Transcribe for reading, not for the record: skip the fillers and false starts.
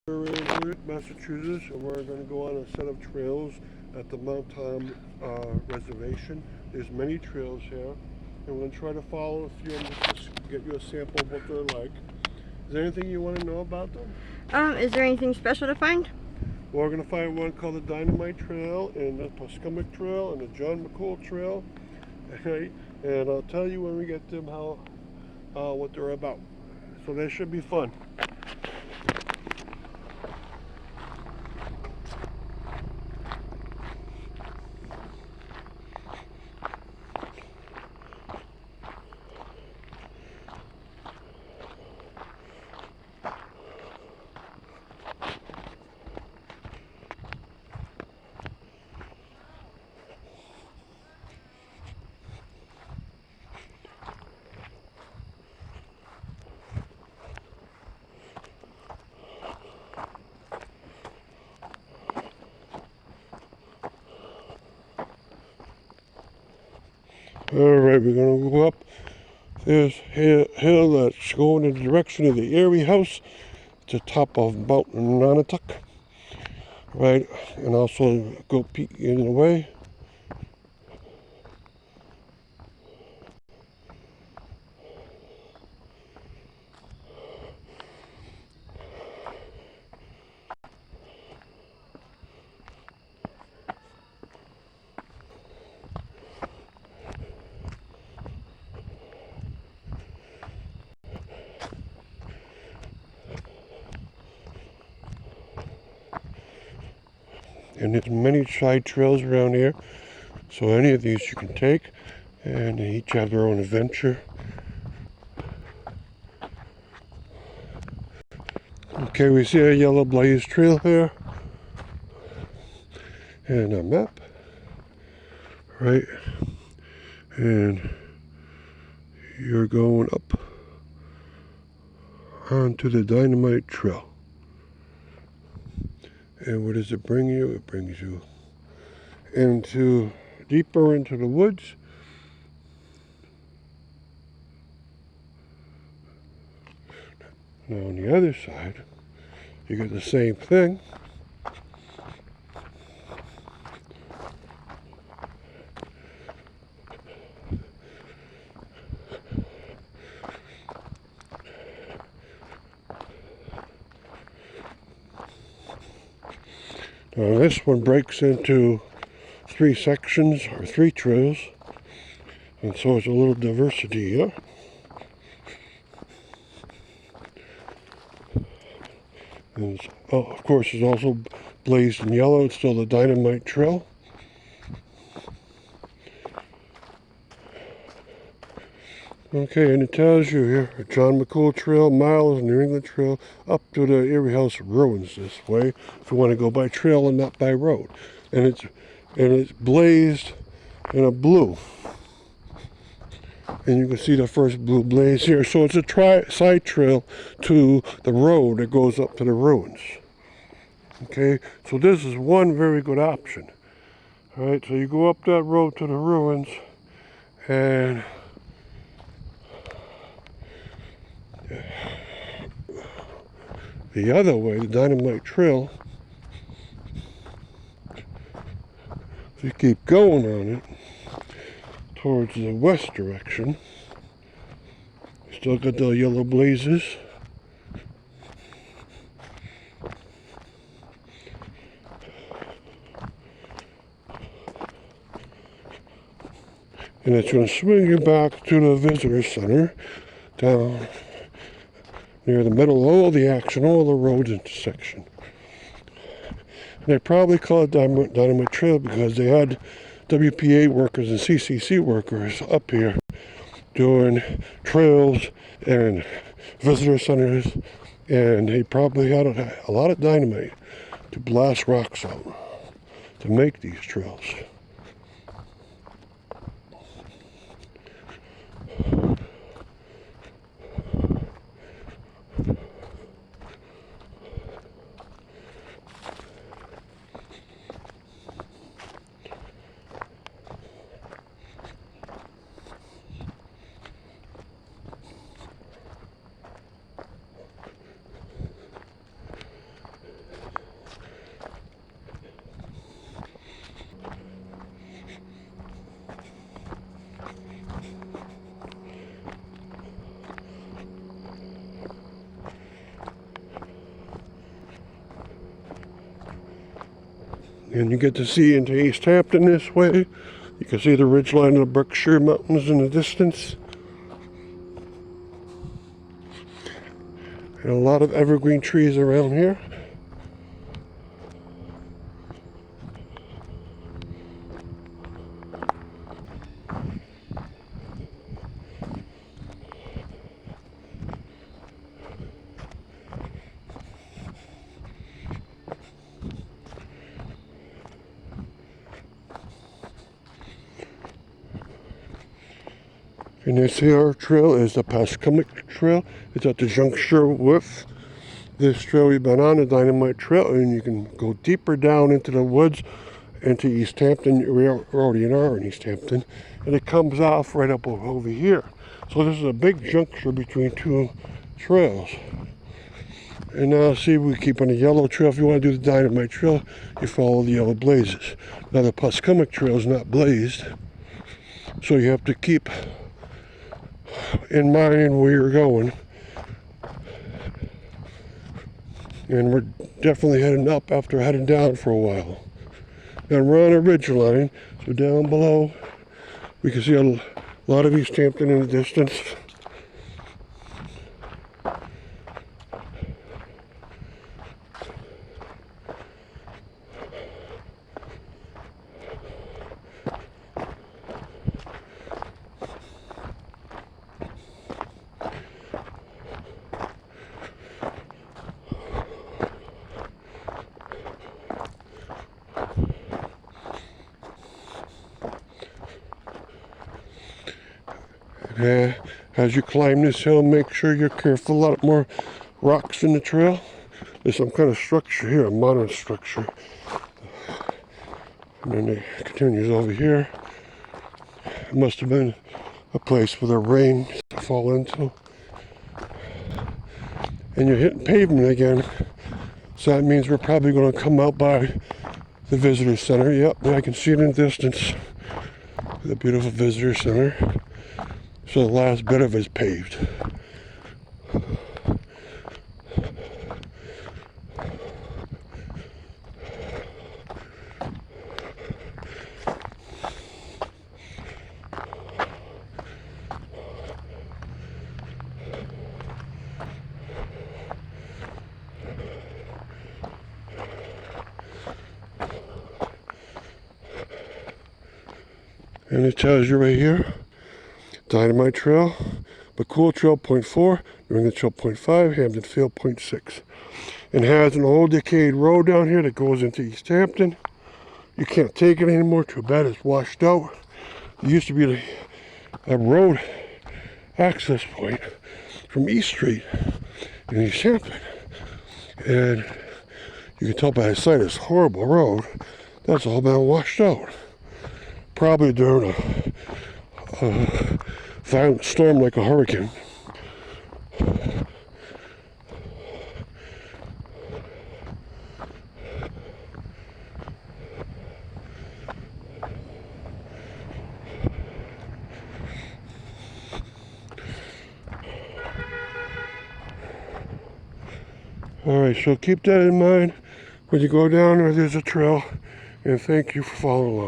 We're in Holyoke, Massachusetts, and we're going to go on a set of trails at the Mount Tom reservation. There's many trails here, and we're going to try to follow a few of them just to get you a sample of what they're like. Is there anything you want to know about them? Is there anything special to find? Well, we're going to find one called the Dynamite Trail, and the Pascumic Trail, and the John McCool Trail. Okay? And I'll tell you when we get them what they're about. So they should be fun. Alright, we're going to go up this hill that's going in the direction of the Erie House. It's the top of Mount Nonotuck. Right, and also go peek in the way. And there's many side trails around here, so any of these you can take, and they each have their own adventure. Okay, we see a yellow blaze trail here, and a map, right, and you're going up onto the Dynamite Trail. And where does it bring you? It brings you deeper into the woods. Now on the other side, you get the same thing. Now this one breaks into 3 sections or 3 trails, and so it's a little diversity here. And of course, it's also blazed in yellow. It's still the Dynamite Trail. Okay, and it tells you here, John McCool Trail, miles, New England Trail, up to the Erie House ruins this way, if you want to go by trail and not by road. And it's blazed in a blue. And you can see the first blue blaze here. So it's a side trail to the road that goes up to the ruins. Okay, so this is one very good option. All right, so you go up that road to the ruins, and the other way, the Dynamite Trail, if you keep going on it towards the west direction, you still got the yellow blazes. And it's going to swing you back to the visitor center down near the middle of all the action, all the roads intersection. And they probably call it Dynamite Trail because they had WPA workers and CCC workers up here doing trails and visitor centers, and they probably had a lot of dynamite to blast rocks out to make these trails. And you get to see into East Hampton this way. You can see the ridgeline of the Berkshire Mountains in the distance. And a lot of evergreen trees around here. And you see our trail is the Pascumic Trail. It's at the juncture with this trail we've been on, the Dynamite Trail, and you can go deeper down into the woods, into East Hampton. We're already in East Hampton, and it comes off right up over here. So this is a big juncture between two trails. And now see, we keep on the yellow trail. If you want to do the Dynamite Trail, you follow the yellow blazes. Now the Pascumic Trail is not blazed, so you have to keep in mind where you're going. And we're definitely heading up after heading down for a while. And we're on a ridge line, so down below we can see a lot of East Hampton in the distance. As you climb this hill, make sure you're careful. A lot more rocks in the trail. There's some kind of structure here, a modern structure. And then it continues over here. It must have been a place for the rain to fall into. And you're hitting pavement again. So that means we're probably going to come out by the visitor center. Yep, I can see it in the distance. The beautiful visitor center. So the last bit of it is paved. And it tells you right here, Dynamite Trail, McCool Trail 0.4, New England Trail 0.5, Hampton Field 0.6. And has an old decayed road down here that goes into East Hampton. You can't take it anymore, too bad, it's washed out. There used to be a road access point from East Street in East Hampton. And you can tell by the side, this horrible road, that's all been washed out. Probably during a violent storm like a hurricane. Alright, so keep that in mind when you go down there. There's a trail, and thank you for following along.